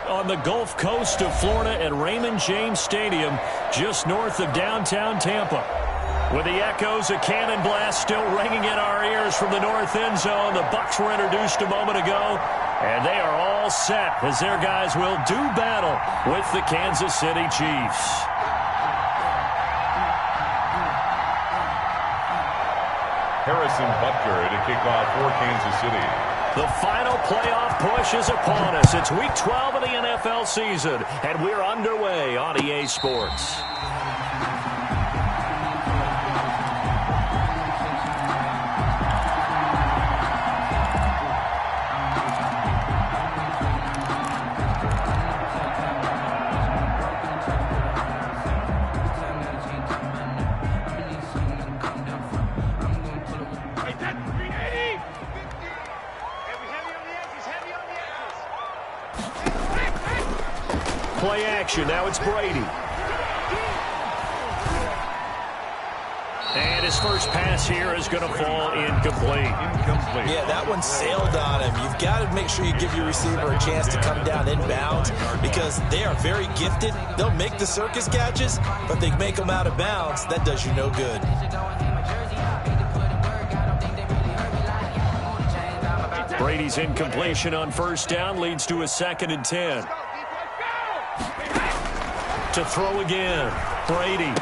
On the Gulf Coast of Florida at Raymond James Stadium, just north of downtown Tampa. With the echoes of cannon blast still ringing in our ears from the north end zone, the Bucs were introduced a moment ago, and they are all set as their guys will do battle with the Kansas City Chiefs. Harrison Butker to kick off for Kansas City. The final playoff push is upon us. It's Week 12 of the NFL season, and we're underway on EA Sports. Play action. Now it's Brady. And his first pass here is going to fall incomplete. Yeah, that one sailed on him. You've got to make sure you give your receiver a chance to come down inbounds because they are very gifted. They'll make the circus catches, but they make them out of bounds. That does you no good. Brady's incompletion on first down leads to a 2nd and 10. To throw again, Brady.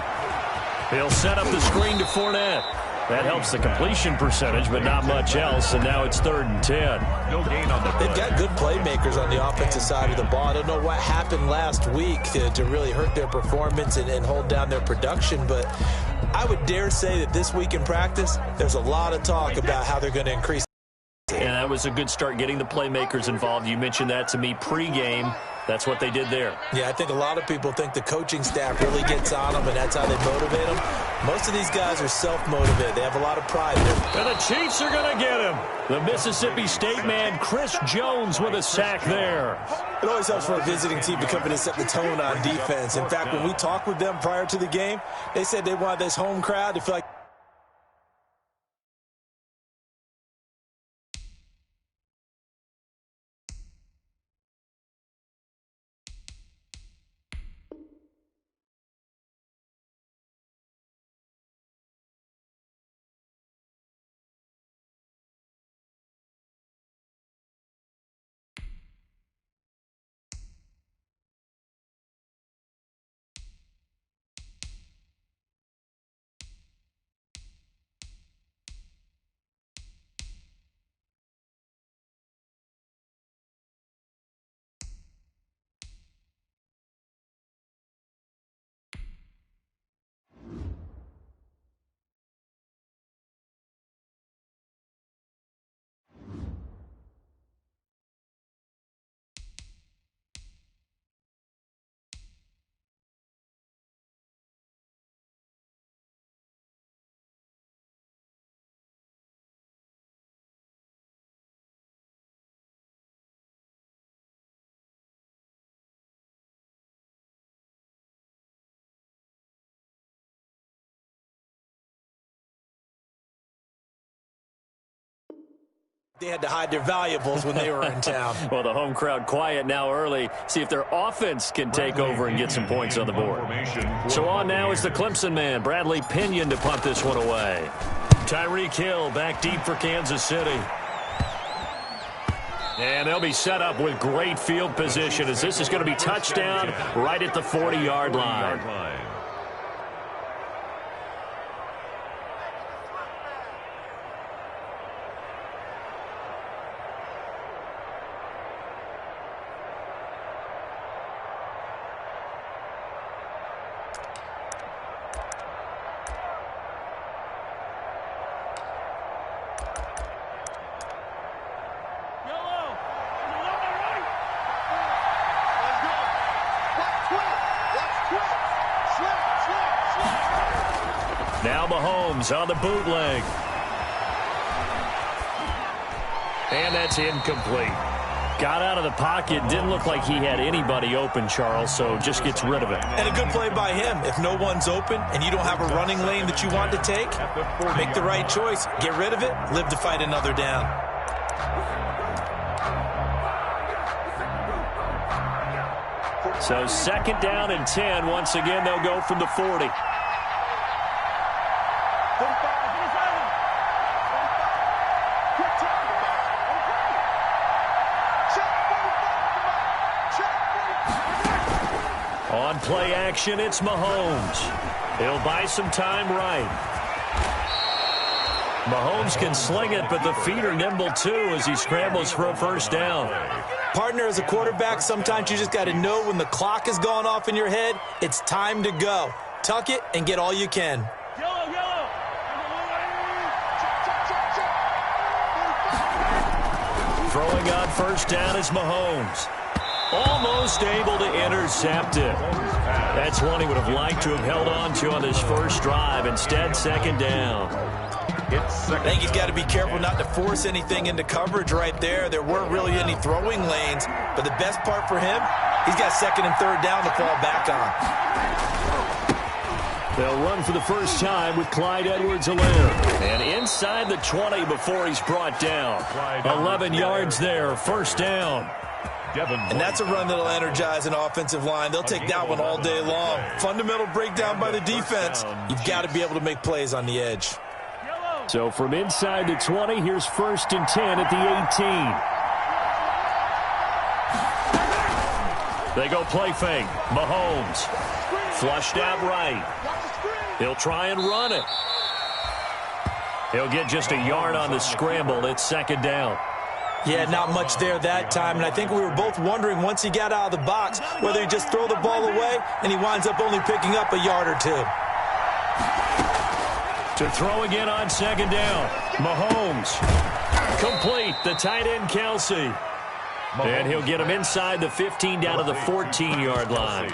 He'll set up the screen to Fournette. That helps the completion percentage, but not much else, and now it's 3rd and 10. No gain on the play. They've got good playmakers on the offensive side of the ball. I don't know what happened last week to really hurt their performance and hold down their production, but I would dare say that this week in practice, there's a lot of talk about how they're going to increase. And that was a good start getting the playmakers involved. You mentioned that to me pregame. That's what they did there. Yeah, I think a lot of people think the coaching staff really gets on them, and that's how they motivate them. Most of these guys are self-motivated. They have a lot of pride in them. And the Chiefs are going to get him. The Mississippi State man, Chris Jones, with a sack there. It always helps for a visiting team to come in and set the tone on defense. In fact, when we talked with them prior to the game, they said they wanted this home crowd to feel like they had to hide their valuables when they were in town. Well, the home crowd quiet now early. See if their offense can take over and get some points on the board. So on now is the Clemson man, Bradley Pinion, to punt this one away. Tyreek Hill back deep for Kansas City. And they'll be set up with great field position as this is going to be touchdown right at the 40-yard line. Now Mahomes on the bootleg. And that's incomplete. Got out of the pocket. Didn't look like he had anybody open, Charles, so just gets rid of it. And a good play by him. If no one's open and you don't have a running lane that you want to take, make the right choice. Get rid of it. Live to fight another down. So 2nd down and 10. Once again, they'll go from the 40. On play action, it's Mahomes. He'll buy some time right. Mahomes can sling it, but the feet are nimble too as he scrambles for a first down. Partner, as a quarterback, sometimes you just got to know when the clock has gone off in your head, it's time to go. Tuck it and get all you can. Throwing on first down is Mahomes. Almost able to intercept it. That's one he would have liked to have held on to on his first drive. Instead, 2nd down. I think he's got to be careful not to force anything into coverage right there. There weren't really any throwing lanes, but the best part for him, he's got 2nd and 3rd down to fall back on. They'll run for the first time with Clyde Edwards-Helaire. And inside the 20 before he's brought down. 11 yards there, first down. And that's a run that'll energize an offensive line. They'll take that one all day long. Fundamental breakdown by the defense. You've got to be able to make plays on the edge. So from inside the 20, here's 1st and 10 at the 18. They go play fake. Mahomes. Flushed out right. He'll try and run it. He'll get just a yard on the scramble. It's 2nd down. Yeah, not much there that time, and I think we were both wondering once he got out of the box whether he'd just throw the ball away and he winds up only picking up a yard or two. To throw again on 2nd down. Mahomes. Complete. The tight end, Kelsey. And he'll get him inside the 15 down to the 14-yard line.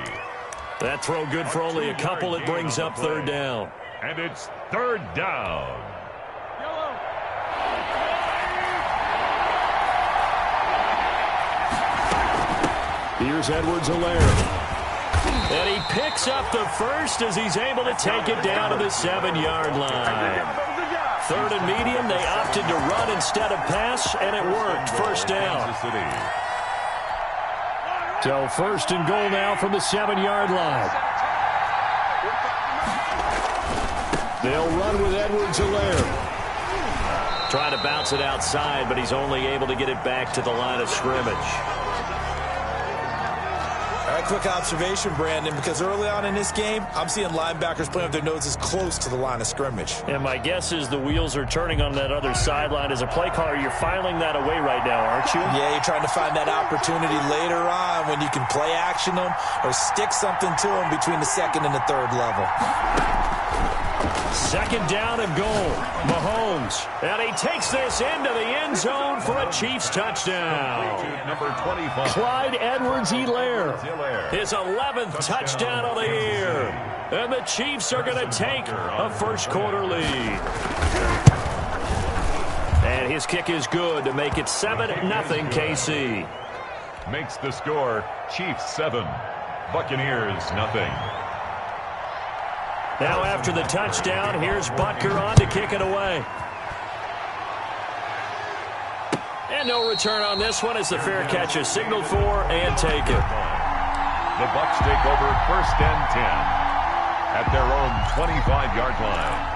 That throw good for only a couple. It brings up 3rd down. And it's 3rd down. Here's Edwards-Helaire. And he picks up the first as he's able to take it down to the 7-yard line. 3rd and medium, they opted to run instead of pass, and it worked. First down. So 1st and goal now from the 7-yard line. They'll run with Edwards-Helaire. Trying to bounce it outside, but he's only able to get it back to the line of scrimmage. All right, quick observation, Brandon, because early on in this game, I'm seeing linebackers playing with their noses close to the line of scrimmage. And my guess is the wheels are turning on that other sideline. As a play caller, you're filing that away right now, aren't you? Yeah, you're trying to find that opportunity later on when you can play action them or stick something to them between the 2nd and the 3rd level. 2nd down and goal. Mahomes. And he takes this into the end zone for a Chiefs touchdown. Number 25. Clyde Edwards-Helaire. His 11th touchdown of the year. And the Chiefs are going to take a first-quarter lead. And his kick is good to make it 7-0 KC. Makes the score Chiefs 7, Buccaneers 0. Now after the touchdown, here's Butker on to kick it away. And no return on this one as the fair catch is signaled for and taken. The Bucs take over 1st and 10 at their own 25-yard line.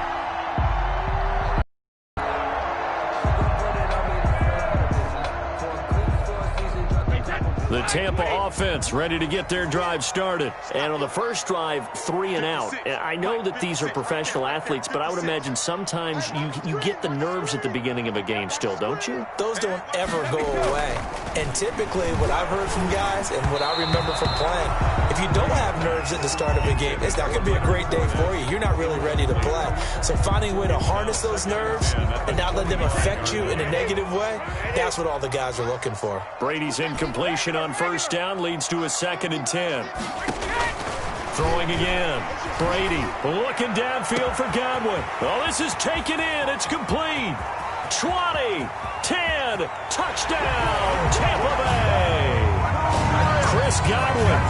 The Tampa offense ready to get their drive started. And on the first drive, 3 and out. I know that these are professional athletes, but I would imagine sometimes you get the nerves at the beginning of a game still, don't you? Those don't ever go away. And typically what I've heard from guys and what I remember from playing, if you don't have nerves at the start of a game, it's not going to be a great day for you. You're not really ready to play. So finding a way to harness those nerves and not let them affect you in a negative way, that's what all the guys are looking for. Brady's incompletion on first down leads to a 2nd and 10. Throwing again. Brady looking downfield for Godwin. Oh, this is taken in. It's complete. 20, 10, touchdown, Tampa Bay. Chris Godwin,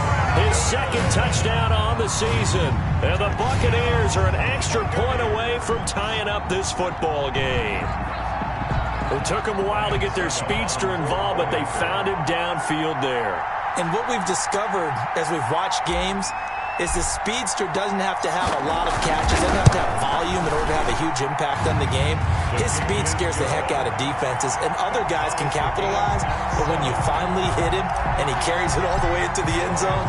his 2nd touchdown on the season. And the Buccaneers are an extra point away from tying up this football game. It took them a while to get their speedster involved, but they found him downfield there. And what we've discovered as we've watched games is the speedster doesn't have to have a lot of catches, doesn't have to have volume in order to have a huge impact on the game. His speed scares the heck out of defenses, and other guys can capitalize, but when you finally hit him and he carries it all the way into the end zone,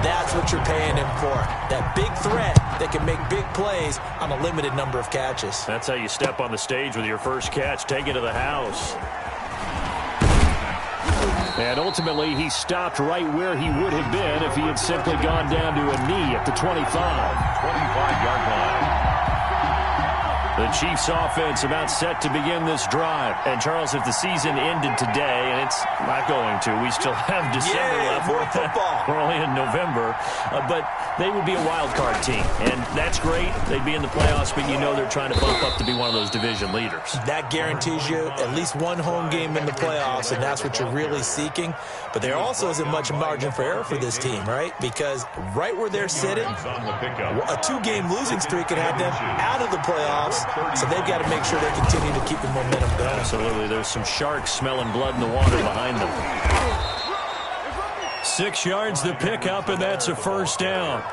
that's what you're paying him for. That big threat that can make big plays on a limited number of catches. That's how you step on the stage with your first catch. Take it to the house. And ultimately, he stopped right where he would have been if he had simply gone down to a knee at the 25. 25-yard line. The Chiefs offense about set to begin this drive. And, Charles, if the season ended today, and it's not going to, we still have December left. More football. We're only in November. But they would be a wild card team. And that's great. They'd be in the playoffs, but you know they're trying to bump up to be one of those division leaders. That guarantees you at least one home game in the playoffs, and that's what you're really seeking. But there also isn't much margin for error for this team, right? Because right where they're sitting, a 2-game losing streak could have them out of the playoffs. So they've got to make sure they continue to keep the momentum going. Absolutely. There's some sharks smelling blood in the water behind them. 6 yards the pickup, and that's a first down.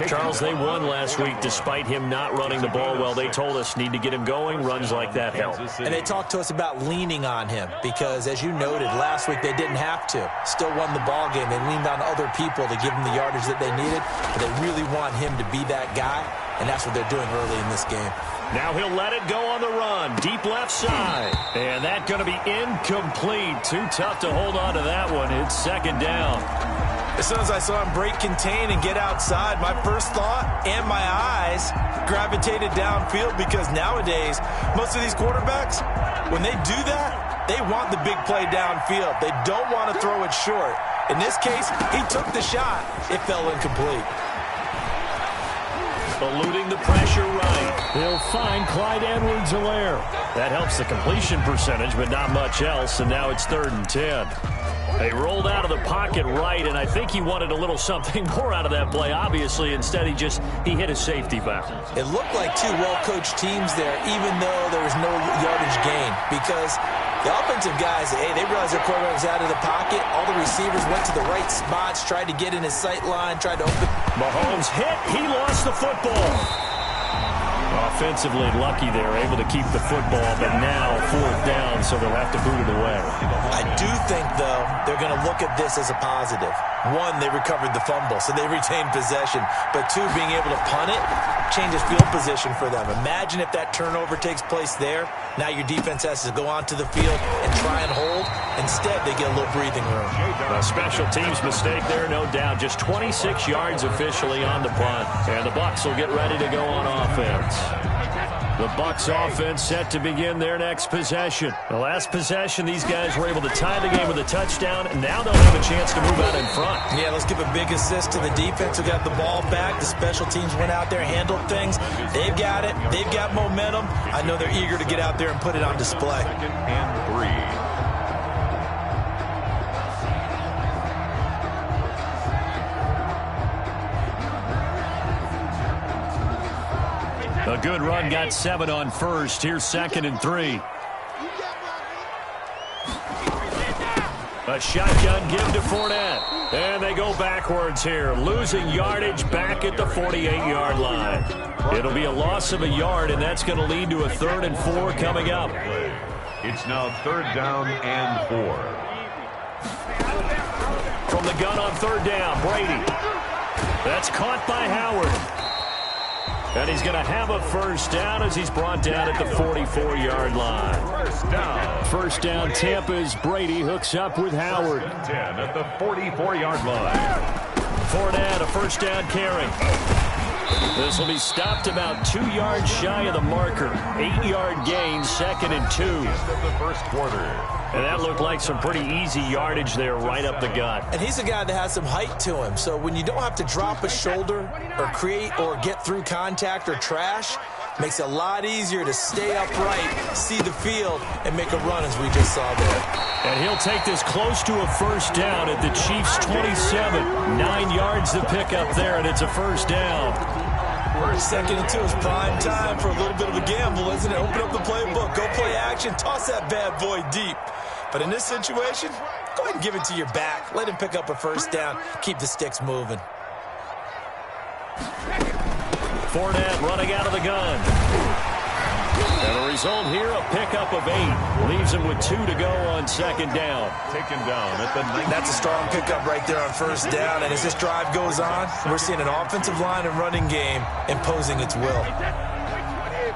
Charles, they won last week despite him not running the ball well. They told us need to get him going. Runs like that help. And they talked to us about leaning on him because, as you noted, last week they didn't have to. Still won the ball game. They leaned on other people to give them the yardage that they needed. But they really want him to be that guy, and that's what they're doing early in this game. Now he'll let it go on the run. Deep left side. And that's going to be incomplete. Too tough to hold on to that one. It's second down. As soon as I saw him break contain and get outside, my first thought and my eyes gravitated downfield because nowadays, most of these quarterbacks, when they do that, they want the big play downfield. They don't want to throw it short. In this case, he took the shot. It fell incomplete. Eluding the pressure right. He'll find Clyde Edwards-Helaire. That helps the completion percentage, but not much else, and now it's 3rd and 10. They rolled out of the pocket right, and I think he wanted a little something more out of that play. Obviously, instead, he hit his safety valve. It looked like 2 well-coached teams there, even though there was no yardage gain, because the offensive guys, they realized their quarterback was out of the pocket. All the receivers went to the right spots, tried to get in his sight line, tried to open. Mahomes hit. He lost the football. Offensively lucky there, able to keep the football, but now 4th down, so they'll have to boot it away. I do think, though, they're going to look at this as a positive. 1, they recovered the fumble, so they retained possession. But 2, being able to punt it changes field position for them. Imagine if that turnover takes place there. Now your defense has to go onto the field and try and hold. Instead, they get a little breathing room. A special teams mistake there, no doubt. Just 26 yards officially on the punt. And the Bucs will get ready to go on offense. The Bucs offense set to begin their next possession. The last possession, these guys were able to tie the game with a touchdown, and now they'll have a chance to move out in front. Yeah, let's give a big assist to the defense who got the ball back. The special teams went out there, handled things. They've got it. They've got momentum. I know they're eager to get out there and put it on display. 2nd and 3. A good run, got 7 on first. Here's 2nd and 3. A shotgun give to Fournette. And they go backwards here, losing yardage back at the 48-yard line. It'll be a loss of a yard, and that's going to lead to a 3rd and 4 coming up. It's now 3rd down and 4. From the gun on 3rd down, Brady. That's caught by Howard. And he's going to have a first down as he's brought down at the 44-yard line. First down, Tampa's Brady hooks up with Howard. 10 at the 44-yard line. Fournette, a first down carry. This will be stopped about 2 yards shy of the marker. 8-yard gain, 2nd and 2. Of the first quarter. And that looked like some pretty easy yardage there right up the gut. And he's a guy that has some height to him. So when you don't have to drop a shoulder or create or get through contact or trash, makes it a lot easier to stay upright, see the field, and make a run as we just saw there. And he'll take this close to a first down at the Chiefs' 27. 9 yards to pick up there, and it's a first down. 2nd and 2 is prime time for a little bit of a gamble, isn't it? Open up the playbook, go play action, toss that bad boy deep. But in this situation, Go ahead and give it to your back. Let him pick up a first down. Keep the sticks moving. Fournette running out of the gun. And the result here, a pickup of 8. Leaves him with 2 to go on second down. Taken down at the 9. That's a strong pickup right there on first down. And as this drive goes on, we're seeing an offensive line and running game imposing its will.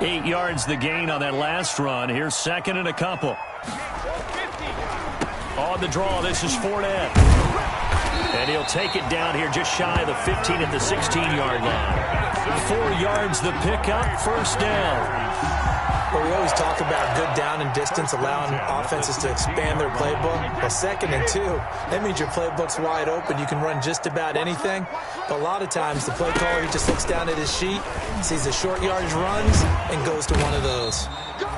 8 yards the gain on that last run. Here's second and a couple. On the draw, this is Fournette. And he'll take it down here just shy of the 15 at the 16-yard line. 4 yards the pickup, first down. Well, we always talk about good down and distance, allowing offenses to expand their playbook. Well, 2nd and 2, that means your playbook's wide open. You can run just about anything. But a lot of times, the play caller, he just looks down at his sheet, sees the short yardage runs, and goes to one of those.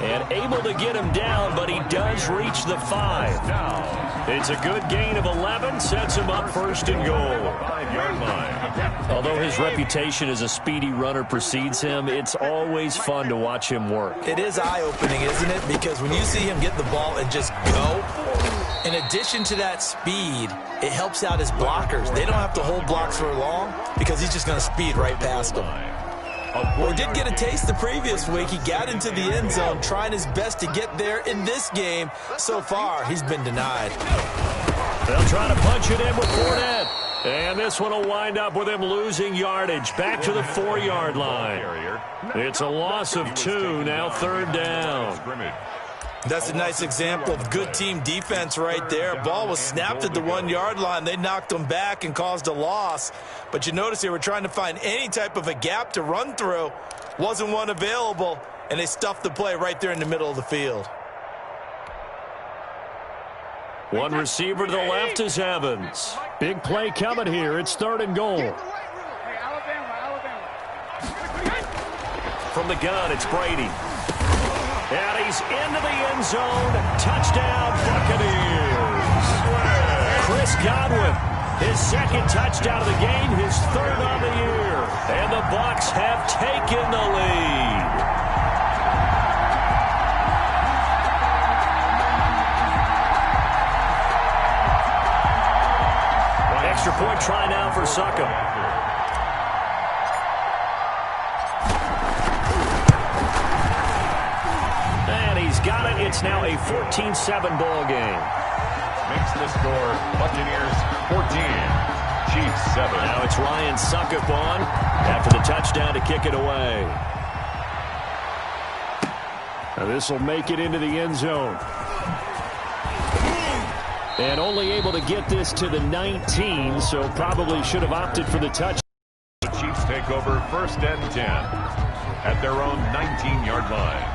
And able to get him down, but he does reach the 5. It's a good gain of 11, sets him up first and goal. 5-yard line. Although his reputation as a speedy runner precedes him, it's always fun to watch him work. It is eye-opening, isn't it? Because when you see him get the ball and just go, in addition to that speed, it helps out his blockers. They don't have to hold blocks for long because he's just going to speed right past them. Well, he did get a taste the previous week. He got into the end zone, trying his best to get there in this game. So far, he's been denied. They'll try to punch it in with Fournette. And this one will wind up with him losing yardage. Back to the 4-yard line. It's a loss of 2, now third down. That's a nice example of good team defense right there. Ball was snapped at the 1-yard line. They knocked him back and caused a loss. But you notice they were trying to find any type of a gap to run through. Wasn't one available, and they stuffed the play right there in the middle of the field. One receiver to the left is Evans. Big play coming here. It's 3rd and goal. From the gun, it's Brady. And he's into the end zone. Touchdown, Buccaneers. Chris Godwin, his 2nd touchdown of the game, his 3rd on the year. And the Bucs have taken the lead. Extra point try now for Suckup. And he's got it. It's now a 14-7 ball game. Makes the score Buccaneers 14, Chiefs 7. Now it's Ryan Suckup on after the touchdown to kick it away. Now this will make it into the end zone. And only able to get this to the 19, so probably should have opted for the touch. The Chiefs take over 1st and 10 at their own 19-yard line.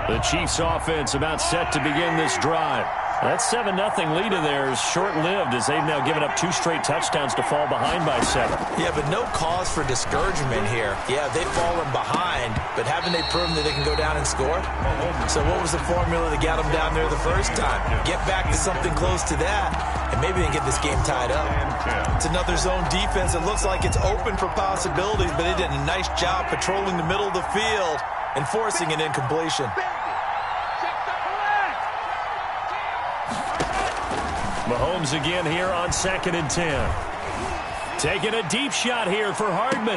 The Chiefs offense about set to begin this drive. That 7-0 lead of theirs short-lived as they've now given up 2 straight touchdowns to fall behind by 7. Yeah, but no cause for discouragement here. Yeah, they've fallen behind, but haven't they proven that they can go down and score? So what was the formula that got them down there the first time? Get back to something close to that, and maybe they can get this game tied up. It's another zone defense. It looks like it's open for possibilities, but they did a nice job patrolling the middle of the field and forcing an incompletion. Mahomes again here on 2nd and 10. Taking a deep shot here for Hardman.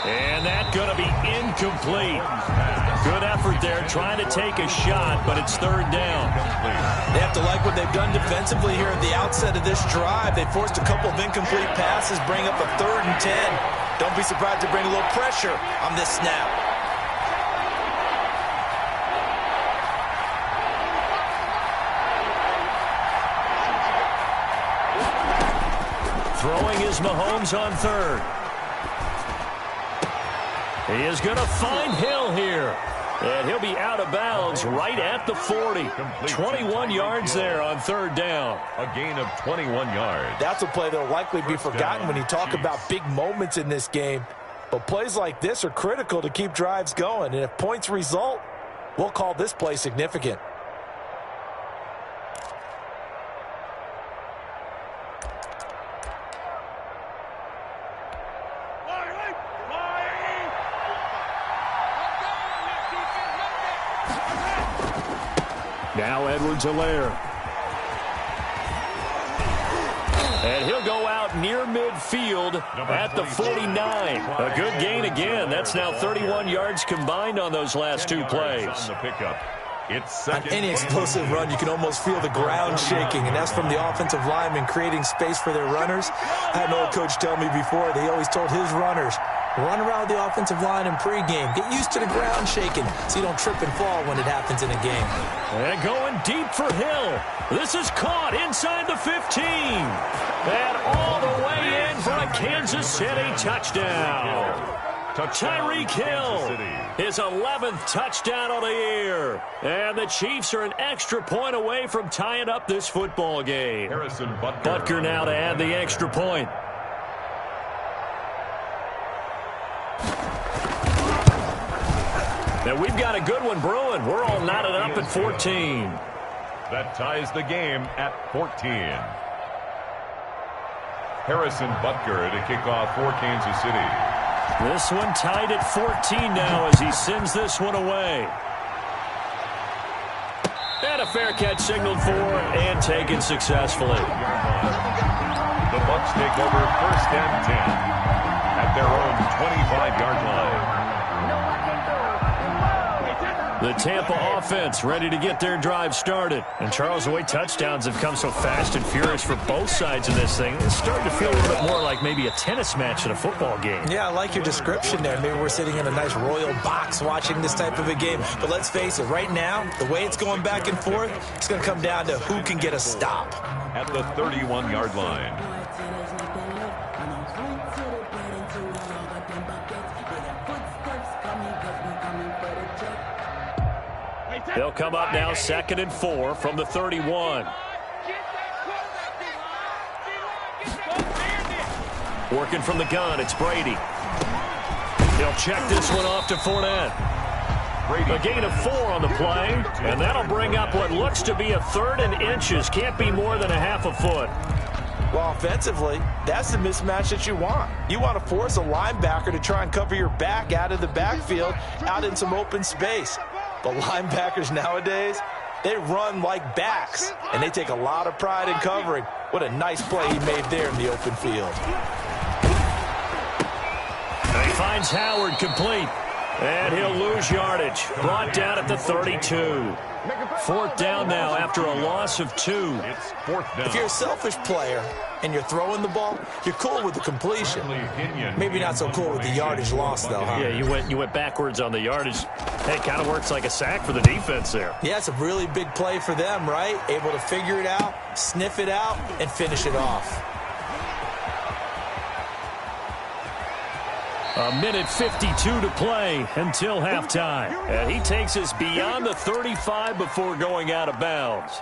And that's going to be incomplete. Good effort there trying to take a shot, but it's 3rd down. They have to like what they've done defensively here at the outset of this drive. They forced a couple of incomplete passes, bring up a 3rd and 10. Don't be surprised to bring a little pressure on this snap. Throwing is Mahomes on 3rd. He is going to find Hill here. And he'll be out of bounds right at the 40. 21 yards there on 3rd down. A gain of 21 yards. That's a play that will likely be forgotten when you talk about big moments in this game. But plays like this are critical to keep drives going. And if points result, we'll call this play significant. Now Edwards-Helaire. And he'll go out near midfield at the 49. A good gain again. That's now 31 yards combined on those last two plays. On the pickup. On any explosive run, you can almost feel the ground shaking, and that's from the offensive linemen creating space for their runners. I had an old coach tell me before, he always told his runners, run around the offensive line in pregame. Get used to the ground shaking so you don't trip and fall when it happens in a game. And going deep for Hill. This is caught inside the 15. And all the way in for a Kansas City touchdown. Tyreek Hill, his 11th touchdown of the year. And the Chiefs are an extra point away from tying up this football game. Harrison Butker now to add the extra point. Now we've got a good one brewing. We're all knotted up at 14. That ties the game at 14. Harrison Butker to kick off for Kansas City. This one tied at 14 now as he sends this one away. And a fair catch signaled for and taken successfully. The Bucs take over 1st and 10 at their own 25-yard line. The Tampa offense ready to get their drive started. And Charles, the way touchdowns have come so fast and furious for both sides of this thing, it's starting to feel a little bit more like maybe a tennis match in a football game. Yeah, I like your description there. Maybe we're sitting in a nice royal box watching this type of a game. But let's face it, right now, the way it's going back and forth, it's going to come down to who can get a stop. At the 31-yard line. They'll come up now 2nd and 4 from the 31. Working from the gun, it's Brady. He'll check this one off to Fournette. A gain of 4 on the play, and that'll bring up what looks to be a 3rd and inches. Can't be more than a half a foot. Well, offensively, that's the mismatch that you want. You want to force a linebacker to try and cover your back out of the backfield, out in some open space. The linebackers nowadays, they run like backs, and they take a lot of pride in covering. What a nice play he made there in the open field. And he finds Howard complete, and he'll lose yardage. Brought down at the 32. 4th down now after a loss of 2. It's 4th down. If you're a selfish player and you're throwing the ball, you're cool with the completion. Maybe not so cool with the yardage loss, though, huh? Yeah, you went backwards on the yardage. Hey, it kind of works like a sack for the defense there. Yeah, it's a really big play for them, right? Able to figure it out, sniff it out, and finish it off. A minute 52 to play until halftime. And he takes us beyond the 35 before going out of bounds.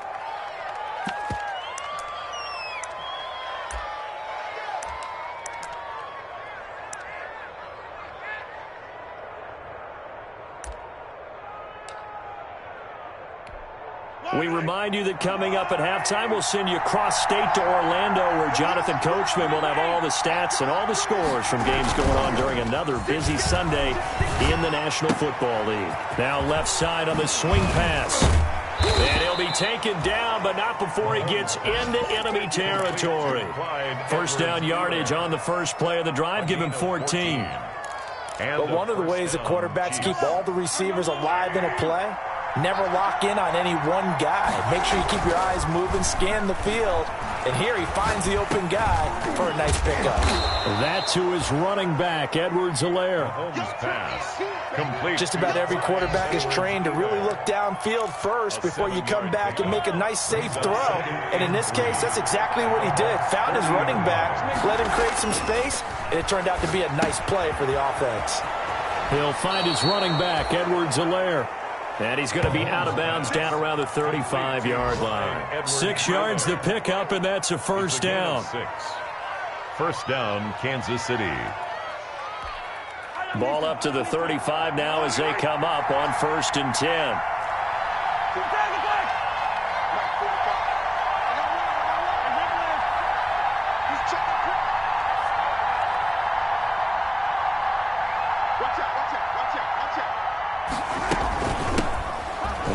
We remind you that coming up at halftime, we'll send you cross-state to Orlando, where Jonathan Coachman will have all the stats and all the scores from games going on during another busy Sunday in the National Football League. Now left side on the swing pass. And he'll be taken down, but not before he gets into enemy territory. 1st down yardage on the first play of the drive. Give him 14. But one of the ways that quarterbacks keep all the receivers alive in a play, never lock in on any one guy. Make sure you keep your eyes moving, scan the field. And here he finds the open guy for a nice pickup. That to his running back, Edwards-Helaire. Just about every quarterback is trained to really look downfield first before you come back and make a nice, safe throw. And in this case, that's exactly what he did. Found his running back, let him create some space, and it turned out to be a nice play for the offense. He'll find his running back, Edwards-Helaire. And he's going to be out of bounds down around the 35-yard line. 6 yards the pickup, and that's a 1st down. 1st down, Kansas City. Ball up to the 35 now as they come up on 1st and 10.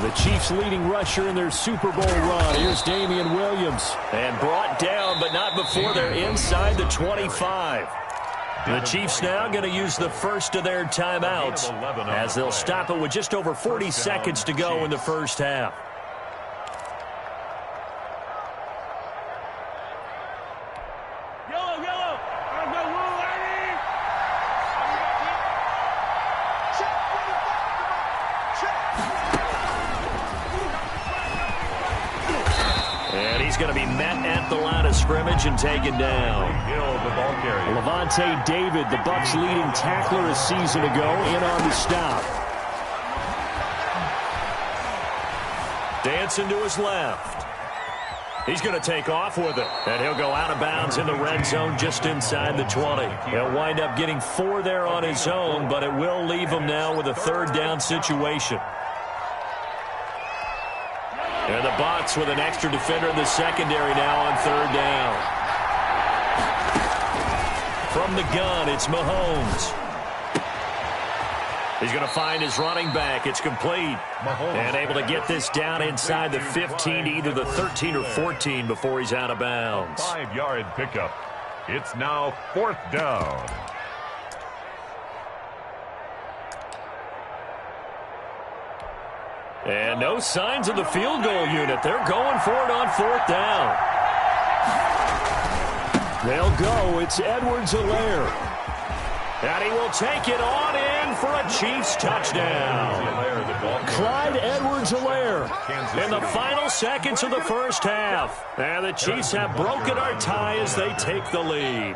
The Chiefs' leading rusher in their Super Bowl run. Here's Damian Williams. And brought down, but not before they're inside the 25. The Chiefs now going to use the first of their timeouts as they'll stop it with just over 40 seconds to go in the first half. And he's going to be met at the line of scrimmage and taken down. Levante David, the Bucs' leading tackler a season ago, in on the stop. Dancing to his left. He's going to take off with it. And he'll go out of bounds in the red zone just inside the 20. He'll wind up getting 4 there on his own, but it will leave him now with a third down situation. And the Bucs with an extra defender in the secondary now on third down. From the gun, it's Mahomes. He's going to find his running back. It's complete. And able to get this down inside the 15, either the 13 or 14 before he's out of bounds. 5-yard pickup. It's now 4th down. And no signs of the field goal unit. They're going for it on 4th down. They'll go. It's Edwards-Helaire. And he will take it on in for a Chiefs touchdown. Clyde Edwards-Helaire in the final seconds of the first half. And the Chiefs have broken our tie as they take the lead.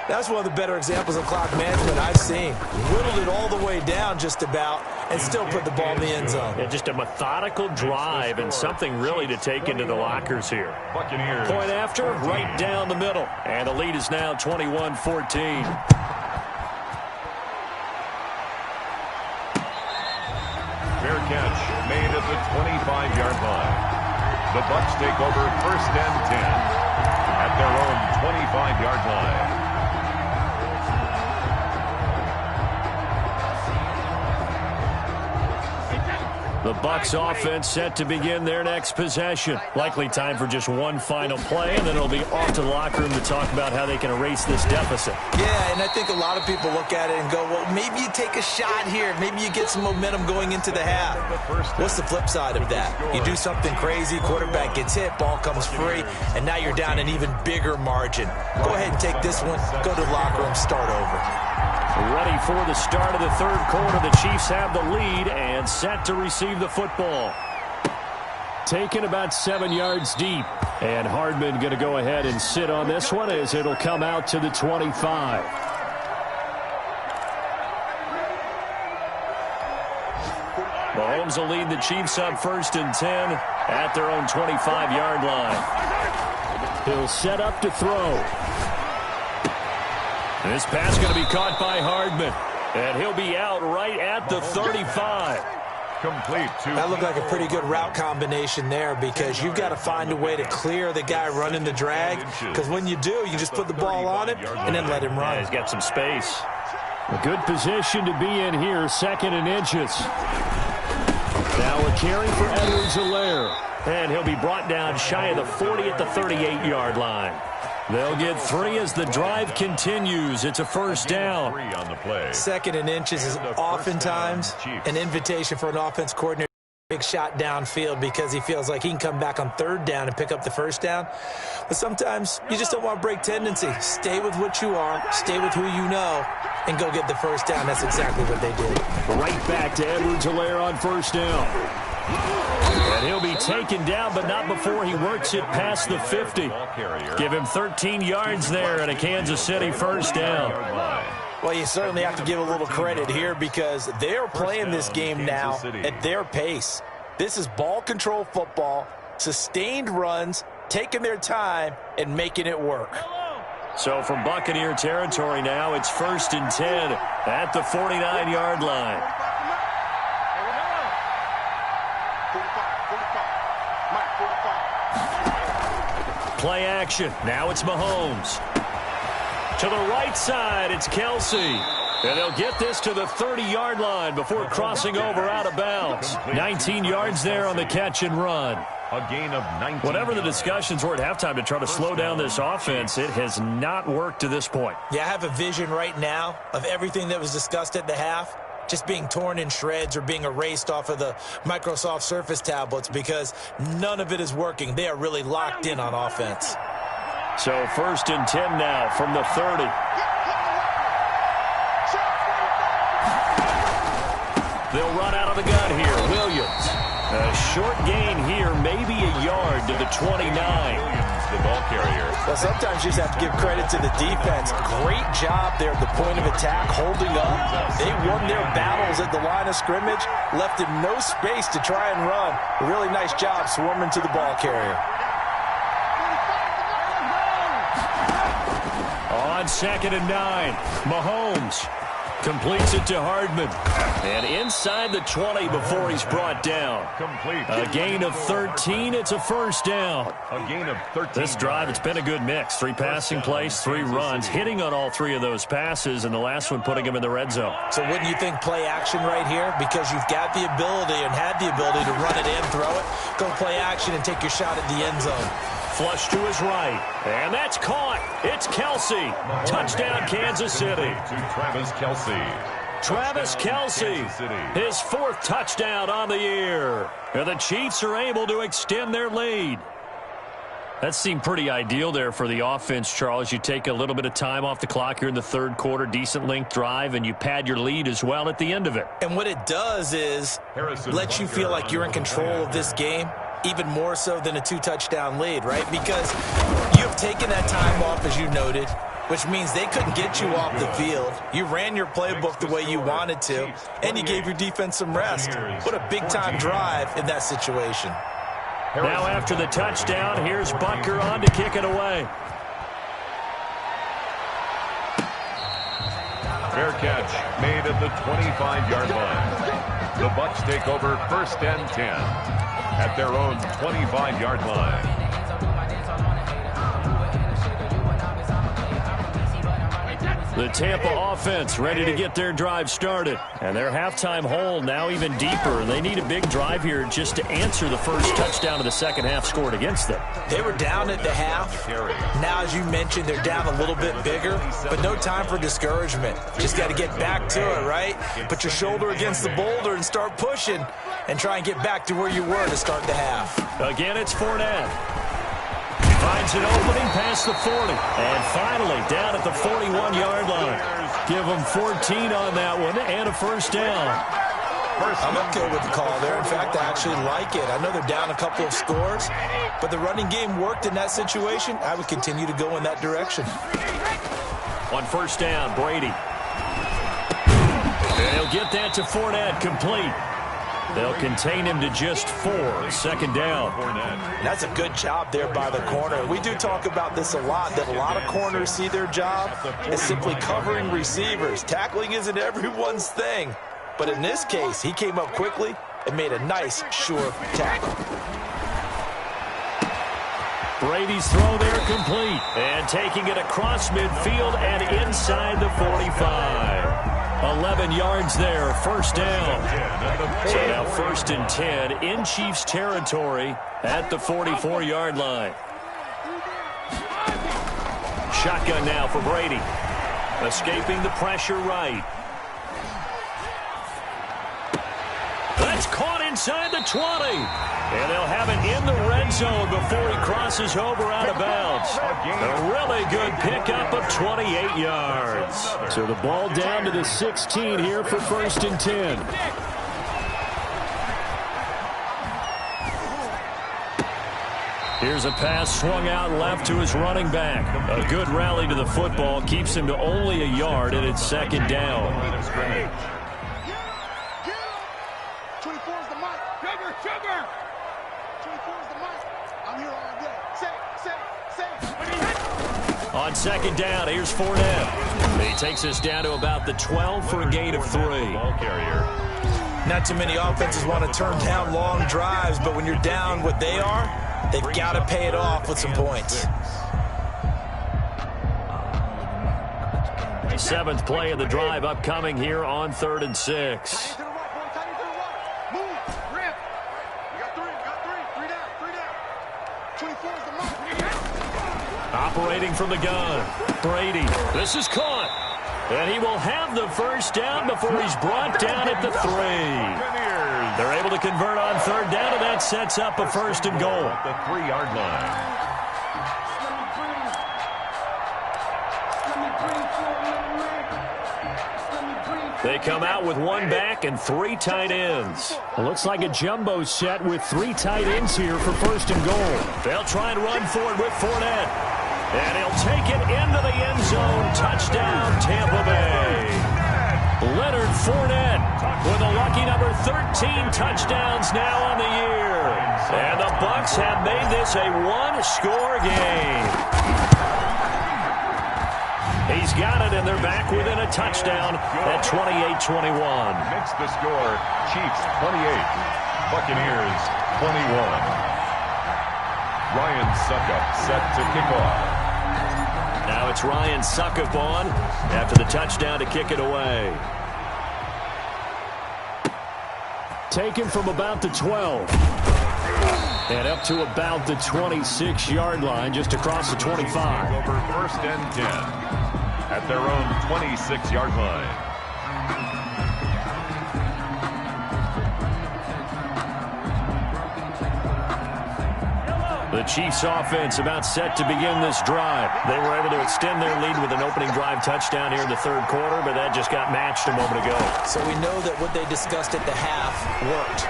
That's one of the better examples of clock management I've seen. Whittled it all the way down just about and still put the ball in the end zone. Yeah, just a methodical drive and something really to take into the lockers here. Buccaneers. Point after, right down the middle. And the lead is now 21-14. Fair catch made at the 25-yard line. The Bucs take over 1st and 10 at their own 25-yard line. The Bucs offense set to begin their next possession. Likely time for just one final play, and then it'll be off to the locker room to talk about how they can erase this deficit. Yeah, and I think a lot of people look at it and go, well, maybe you take a shot here. Maybe you get some momentum going into the half. What's the flip side of that? You do something crazy, quarterback gets hit, ball comes free, and now you're down an even bigger margin. Go ahead and take this one, go to the locker room, start over. Ready for the start of the third quarter. The Chiefs have the lead and set to receive the football. Taken about 7 yards deep. And Hardman going to go ahead and sit on this one as it'll come out to the 25. Mahomes will lead the Chiefs up 1st and 10 at their own 25-yard line. He'll set up to throw. This pass going to be caught by Hardman. And he'll be out right at the 35. Complete. That looked like a pretty good route combination there because you've got to find a way to clear the guy running the drag. Because when you do, you just put the ball on him and then let him run. Yeah, he's got some space. A good position to be in here, 2nd and inches. Now a carry for Edwards-Helaire. And he'll be brought down shy of the 40 at the 38-yard line. They'll get 3 as the drive continues. It's a 1st down. 3 on the play. 2nd and inches is oftentimes an invitation for an offense coordinator to big shot downfield because he feels like he can come back on 3rd down and pick up the 1st down. But sometimes you just don't want to break tendency. Stay with what you are, stay with who you know, and go get the 1st down. That's exactly what they did. Right back to Edwards-Helaire on 1st down. And he'll be taken down, but not before he works it past the 50. Give him 13 yards there and a Kansas City 1st down. Well, you certainly have to give a little credit here because they're playing this game now at their pace. This is ball control football, sustained runs, taking their time, and making it work. So from Buccaneer territory now, it's 1st and 10 at the 49-yard line. Play action. Now it's Mahomes. To the right side, it's Kelsey. And they'll get this to the 30-yard line before crossing over out of bounds. 19 yards there on the catch and run. A gain of 19. Whatever the discussions were at halftime to try to slow down this offense, it has not worked to this point. Yeah, I have a vision right now of everything that was discussed at the half just being torn in shreds or being erased off of the Microsoft Surface tablets because none of it is working. They are really locked in on offense. So 1st and 10 now from the 30. They'll run out of the gun here. Williams. A short gain here, maybe a yard to the 29. Williams, the ball carrier. Well, sometimes you just have to give credit to the defense. Great job there at the point of attack, holding up. They won their battles at the line of scrimmage, left him no space to try and run. A really nice job swarming to the ball carrier. On 2nd and 9, Mahomes completes it to Hardman. And inside the 20 before he's brought down. Complete. A gain of 13. It's a first down. A gain of 13. This drive, it's been a good mix. 3 passing plays, 3 runs, hitting on all 3 of those passes, and the last one putting him in the red zone. So wouldn't you think play action right here? Because you've got the ability and had the ability to run it in, throw it, go play action and take your shot at the end zone. Flush to his right. And that's caught. It's Kelsey. Touchdown, Kansas City. To Travis Kelce. Travis Kelce, his 4th touchdown on the year. And the Chiefs are able to extend their lead. That seemed pretty ideal there for the offense, Charles. You take a little bit of time off the clock here in the 3rd quarter, decent length drive, and you pad your lead as well at the end of it. And what it does is let you feel like you're in control of this game, even more so than a 2-touchdown lead, right? Because you have taken that time off, as you noted, which means they couldn't get you off the field. You ran your playbook the way you wanted to, and you gave your defense some rest. What a big-time drive in that situation. Now after the touchdown, here's Butker on to kick it away. Fair catch made at the 25-yard line. The Bucs take over 1st and 10 at their own 25-yard line. The Tampa offense ready to get their drive started. And their halftime hole now even deeper. They need a big drive here just to answer the first touchdown of the second half scored against them. They were down at the half. Now, as you mentioned, they're down a little bit bigger, but no time for discouragement. Just got to get back to it, right? Put your shoulder against the boulder and start pushing and try and get back to where you were to start the half. Again, it's Fournette. Finds an opening past the 40. And finally, down at the 41-yard line. Give them 14 on that one and a first down. I'm okay with the call there. In fact, I actually like it. I know they're down a couple of scores, but the running game worked in that situation. I would continue to go in that direction. On first down, Brady. And he'll get that to Fournette, complete. They'll contain him to just 4. 2nd down. That's a good job there by the corner. We do talk about this a lot, that a lot of corners see their job as simply covering receivers. Tackling isn't everyone's thing. But in this case, he came up quickly and made a nice, sure tackle. Brady's throw there complete. And taking it across midfield and inside the 45. 11 yards there, first down. So now 1st and 10 in Chiefs territory at the 44-yard line. Shotgun now for Brady. Escaping the pressure right. That's caught inside the 20. And they'll have it in the red zone before he crosses over out of bounds. A really good pickup of 28 yards. So the ball down to the 16 here for 1st and 10. Here's a pass swung out left to his running back. A good rally to the football keeps him to only a yard, and it's 2nd down. 24's the mic. Sugar. 24's the mic. I'm here all day. Say. On 2nd down, here's Fournette. He takes us down to about the 12 for a gain of 3. Ball carrier. Not too many offenses want to turn down long drives, but when you're down what they are, they've got to pay it off with some points. 7th play of the drive upcoming here on 3rd and 6. Operating from the gun, Brady. This is caught. And he will have the first down before he's brought down at the 3. They're able to convert on 3rd down, and that sets up a 1st and goal. At the 3-yard line. They come out with 1 back and 3 tight ends. It looks like a jumbo set with 3 tight ends here for 1st and goal. They'll try and run for it with Fournette. And he'll take it into the end zone. Touchdown, Tampa Bay. Leonard Fournette with a lucky number 13 touchdowns now on the year. And the Bucs have made this a 1-score game. He's got it, and they're back within a touchdown at 28-21. Makes the score, Chiefs 28, Buccaneers 21. Ryan Suckup set to kick off. Now it's Ryan Suckup on after the touchdown to kick it away. Taken from about the 12. And up to about the 26-yard line, just across the 25. Over 1st and 10 at their own 26-yard line. The Chiefs offense about set to begin this drive. They were able to extend their lead with an opening drive touchdown here in the 3rd quarter, but that just got matched a moment ago. So we know that what they discussed at the half worked.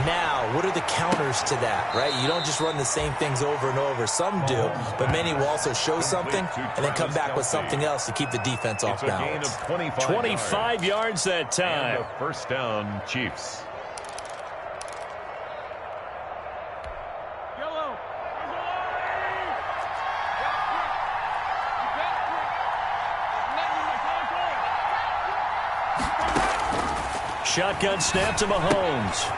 Now, what are the counters to that, right? You don't just run the same things over and over. Some do, but many will also show something and then come back with something else to keep the defense off balance. It's a gain of 25 yards that time. And a 1st down, Chiefs. Shotgun snap to Mahomes.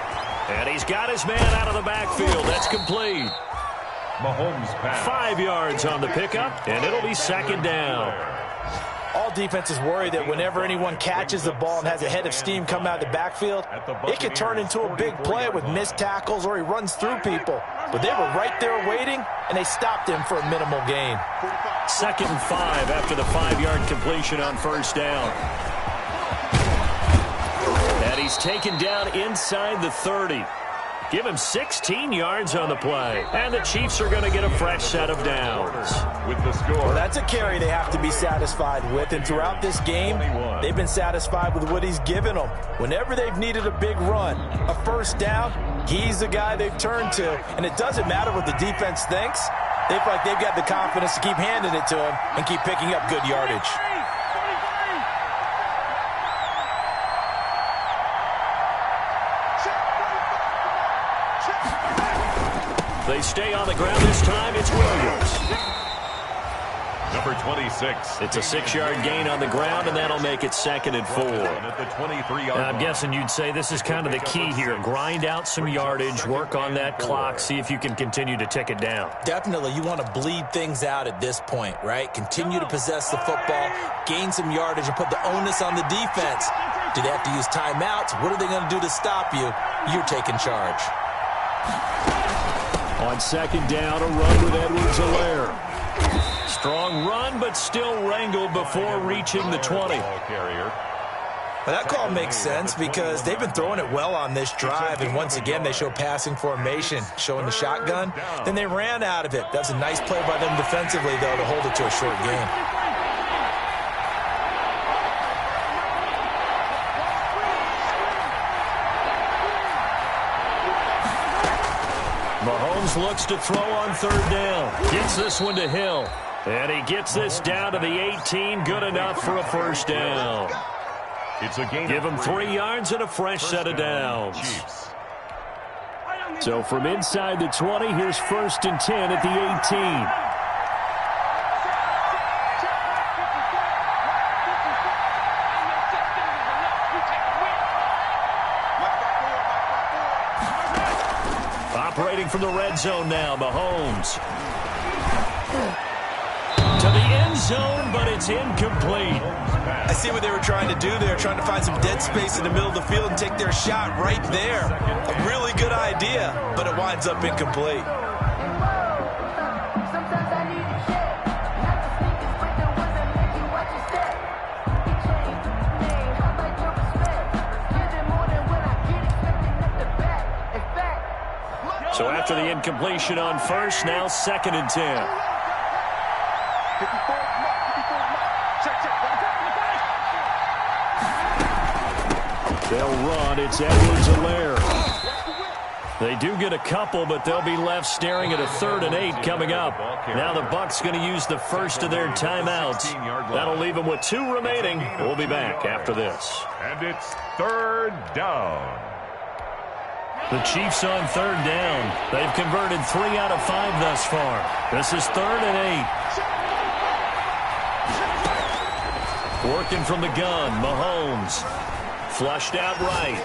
And he's got his man out of the backfield. That's complete. Mahomes pass. 5 yards on the pickup, and it'll be 2nd down. All defenses worry that whenever anyone catches the ball and has a head of steam come out of the backfield, it could turn into a big play with missed tackles or he runs through people. But they were right there waiting, and they stopped him for a minimal gain. 2nd and 5 after the 5-yard completion on 1st down. And he's taken down inside the 30. Give him 16 yards on the play. And the Chiefs are going to get a fresh set of downs. With the score. Well, that's a carry they have to be satisfied with. And throughout this game, they've been satisfied with what he's given them. Whenever they've needed a big run, a 1st down, he's the guy they've turned to. And it doesn't matter what the defense thinks. They feel like they've got the confidence to keep handing it to him and keep picking up good yardage. They stay on the ground this time. It's Williams. Number 26. It's a 6-yard gain on the ground, and that'll make it 2nd and 4. At the 23-yard I'm guessing you'd say this is kind of the key here. Grind out some yardage, work on that clock, see if you can continue to tick it down. Definitely, you want to bleed things out at this point, right? Continue to possess the football, gain some yardage, and put the onus on the defense. Do they have to use timeouts? What are they going to do to stop you? You're taking charge. On 2nd down, a run with Edwards-Helaire. Strong run, but still wrangled before reaching the 20. Carrier. But that call makes sense because they've been throwing it well on this drive, and once again they show passing formation, showing the shotgun. Then they ran out of it. That's a nice play by them defensively, though, to hold it to a short gain. Mahomes looks to throw on 3rd down. Gets this one to Hill. And he gets this down to the 18. Good enough for a 1st down. It's a gain. Give him 3 yards and a fresh set of downs. Chiefs. So from inside the 20, here's 1st and 10 at the 18. Operating from the red zone now, Mahomes. to the end zone, but it's incomplete. I see what they were trying to do there, trying to find some dead space in the middle of the field and take their shot right there. A really good idea, but it winds up incomplete. So after the incompletion on first, now 2nd and 10. They'll run. It's Edwards-Helaire. They do get a couple, but they'll be left staring at a 3rd and 8 coming up. Now the Bucs going to use the first of their timeouts. That'll leave them with 2 remaining. We'll be back after this. And it's 3rd down. The Chiefs on 3rd down. They've converted 3 out of 5 thus far. This is 3rd and 8. Working from the gun, Mahomes. Flushed out right.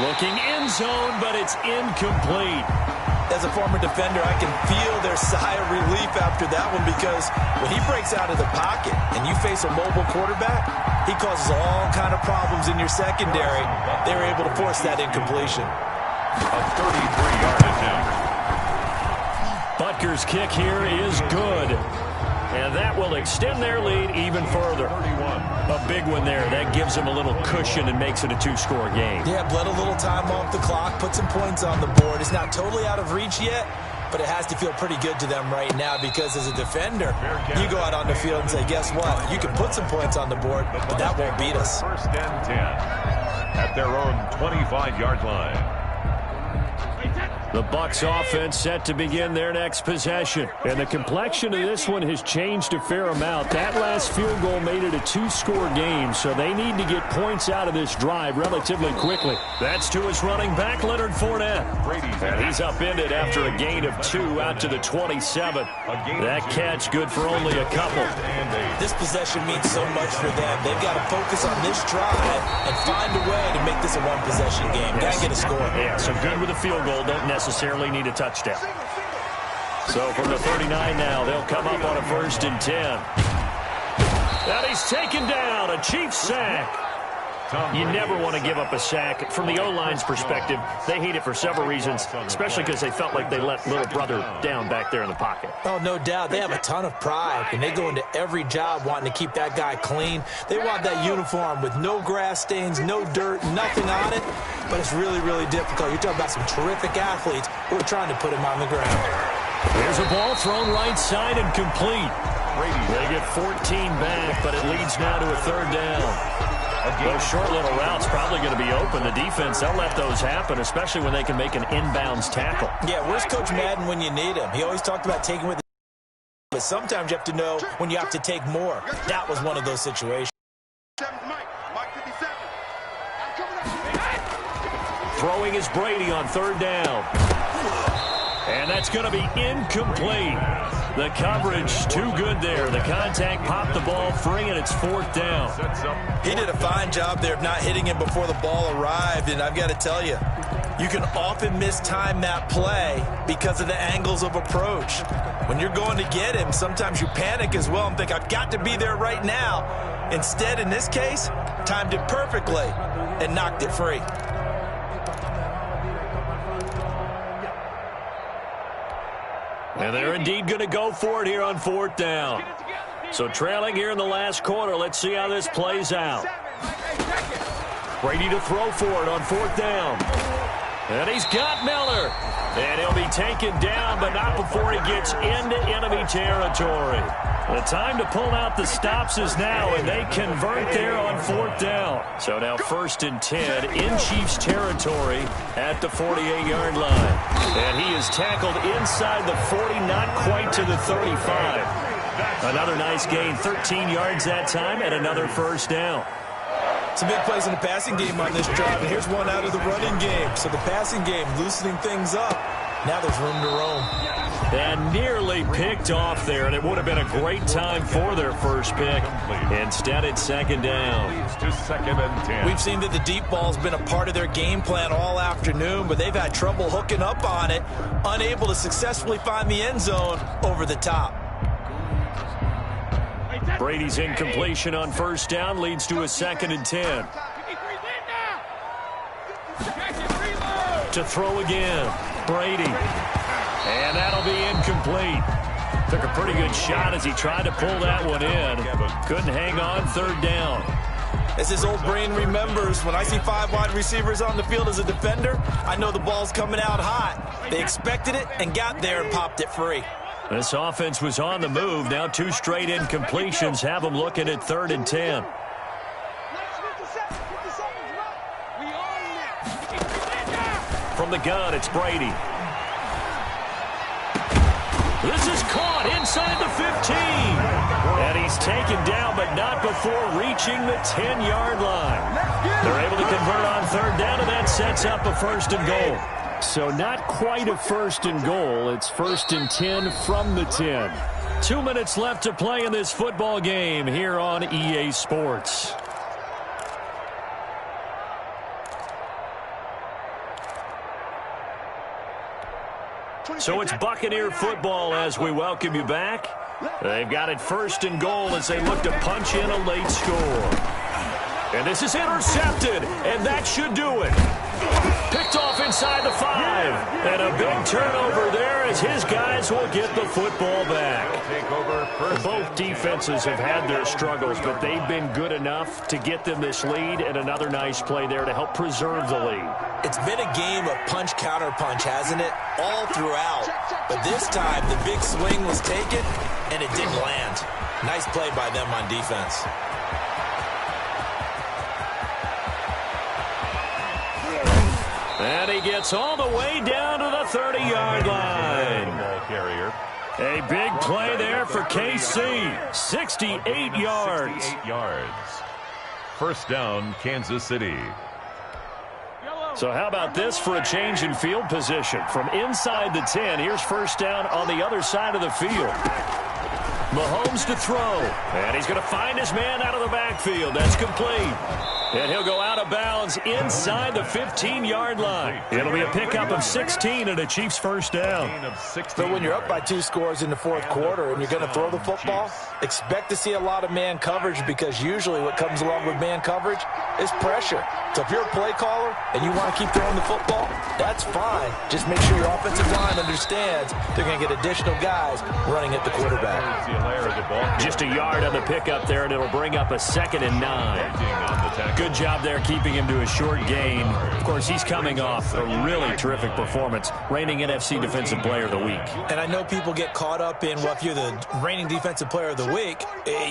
Looking end zone, but it's incomplete. As a former defender, I can feel their sigh of relief after that one, because when he breaks out of the pocket and you face a mobile quarterback, he causes all kind of problems in your secondary. They were able to force that incompletion. A 33-yard attempt. Butker's kick here is good. And that will extend their lead even further. 31. A big one there. That gives them a little cushion and makes it a 2-score game. Yeah, bled a little time off the clock, put some points on the board. It's not totally out of reach yet, but it has to feel pretty good to them right now, because as a defender, you go out on the field and say, guess what? You can put some points on the board, but that won't beat us. 1st and 10 at their own 25-yard line. The Bucs offense set to begin their next possession. And the complexion of this one has changed a fair amount. That last field goal made it a 2-score game, so they need to get points out of this drive relatively quickly. That's to his running back, Leonard Fournette. And he's upended after a gain of 2 out to the 27. That catch good for only a couple. This possession means so much for them. They've got to focus on this drive and find a way to make this a one-possession game. Got to get a score. Yeah, so good with a field goal. Don't necessarily need a touchdown. So from the 39 now, they'll come up on a 1st and 10. And he's taken down. A Chiefs sack. You never want to give up a sack. From the O-line's perspective, they hate it for several reasons, especially because they felt like they let little brother down back there in the pocket. Oh, no doubt. They have a ton of pride, and they go into every job wanting to keep that guy clean. They want that uniform with no grass stains, no dirt, nothing on it, but it's really, really difficult. You're talking about some terrific athletes who are trying to put him on the ground. Here's a ball thrown right side and complete. They get 14 back, but it leads now to a 3rd down. Those short little routes probably going to be open. The defense, they'll let those happen, especially when they can make an inbounds tackle. Yeah, where's Coach Madden when you need him? He always talked about taking with the but sometimes you have to know when you have to take more. That was one of those situations. Throwing is Brady on 3rd down. And that's going to be incomplete. The coverage too good there. The contact popped the ball free, and it's 4th down. He did a fine job there of not hitting him before the ball arrived, and I've got to tell you, you can often mistime that play because of the angles of approach. When you're going to get him, sometimes you panic as well and think, I've got to be there right now. Instead, in this case, timed it perfectly and knocked it free. And they're indeed going to go for it here on 4th down. So trailing here in the last quarter, let's see how this plays out. Brady to throw for it on 4th down. And he's got Miller. And he'll be taken down, but not before he gets into enemy territory. The time to pull out the stops is now, and they convert there on 4th down. So now 1st and 10 in Chiefs territory at the 48-yard line. And he is tackled inside the 40, not quite to the 35. Another nice gain, 13 yards that time, and another 1st down. Some big plays in the passing game on this drive, and here's one out of the running game. So the passing game loosening things up. Now there's room to roam. And nearly picked off there, and it would have been a great time for their first pick. Instead, it's 2nd down. To 2nd and 10. We've seen that the deep ball's been a part of their game plan all afternoon, but they've had trouble hooking up on it, unable to successfully find the end zone over the top. Brady's incompletion on first down leads to a 2nd and 10. To throw again, Brady. And that'll be incomplete. Took a pretty good shot as he tried to pull that one in. Couldn't hang on 3rd down. As his old brain remembers, when I see 5 wide receivers on the field as a defender, I know the ball's coming out hot. They expected it and got there and popped it free. This offense was on the move. Now 2 straight incompletions have them looking at 3rd and 10. From the gun, it's Brady. This is caught inside the 15. And he's taken down, but not before reaching the 10-yard line. They're able to convert on 3rd down, and that sets up a 1st and goal. So not quite a 1st and goal. It's 1st and 10 from the 10. 2 minutes left to play in this football game here on EA Sports. So it's Buccaneer football as we welcome you back. They've got it 1st and goal as they look to punch in a late score. And this is intercepted, and that should do it. Picked off inside the 5. And a big turnover there as his guys will get the football back. Both defenses have had their struggles, but they've been good enough to get them this lead, and another nice play there to help preserve the lead. It's been a game of punch-counter-punch, hasn't it? All throughout. But this time, the big swing was taken, and it didn't land. Nice play by them on defense. And he gets all the way down to the 30-yard line. A big play there for KC. 68 yards. 68 yards. 1st down, Kansas City. So how about this for a change in field position? From inside the 10, here's 1st down on the other side of the field. Mahomes to throw. And he's going to find his man out of the backfield. That's complete. And he'll go out of bounds inside the 15-yard line. It'll be a pickup of 16 and a Chiefs 1st down. But when you're up by 2 scores in the 4th quarter and you're going to throw the football, expect to see a lot of man coverage, because usually what comes along with man coverage is pressure. So if you're a play caller and you want to keep throwing the football, that's fine. Just make sure your offensive line understands they're going to get additional guys running at the quarterback. Just a yard on the pickup there, and it'll bring up a 2nd and 9. Good job there keeping him to a short gain. Of course, he's coming off a really terrific performance, reigning NFC Defensive Player of the Week. And I know people get caught up in, well, if you're the reigning Defensive Player of the Week,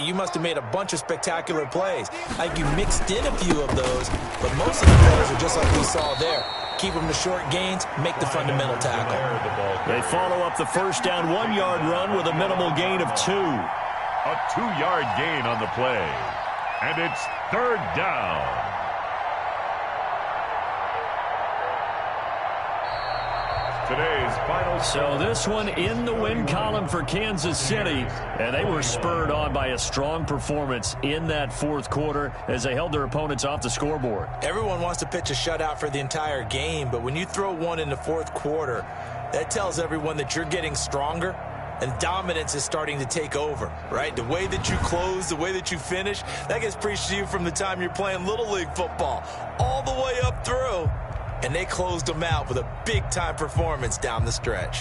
you must have made a bunch of spectacular plays. I think you mixed in a few of those, but most of the plays are just like we saw there. Keep them to short gains, make the fundamental tackle. They follow up the 1st down 1-yard run with a minimal gain of 2. A 2-yard gain on the play. And it's 3rd down. Today's final. So this one in the win column for Kansas City, and they were spurred on by a strong performance in that 4th quarter as they held their opponents off the scoreboard. Everyone wants to pitch a shutout for the entire game, but when you throw one in the 4th quarter, that tells everyone that you're getting stronger and dominance is starting to take over, right? The way that you close, the way that you finish, that gets preached to you from the time you're playing Little League football all the way up through. And they closed them out with a big-time performance down the stretch.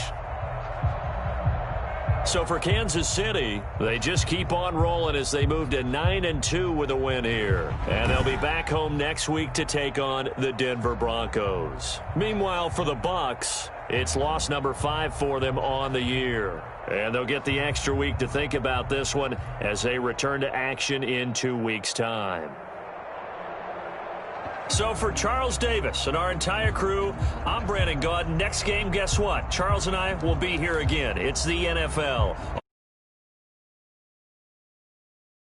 So for Kansas City, they just keep on rolling as they move to 9-2 with a win here. And they'll be back home next week to take on the Denver Broncos. Meanwhile, for the Bucs, it's loss number 5 for them on the year. And they'll get the extra week to think about this one as they return to action in 2 weeks' time. So for Charles Davis and our entire crew, I'm Brandon Gaudin. Next game, guess what? Charles and I will be here again. It's the NFL.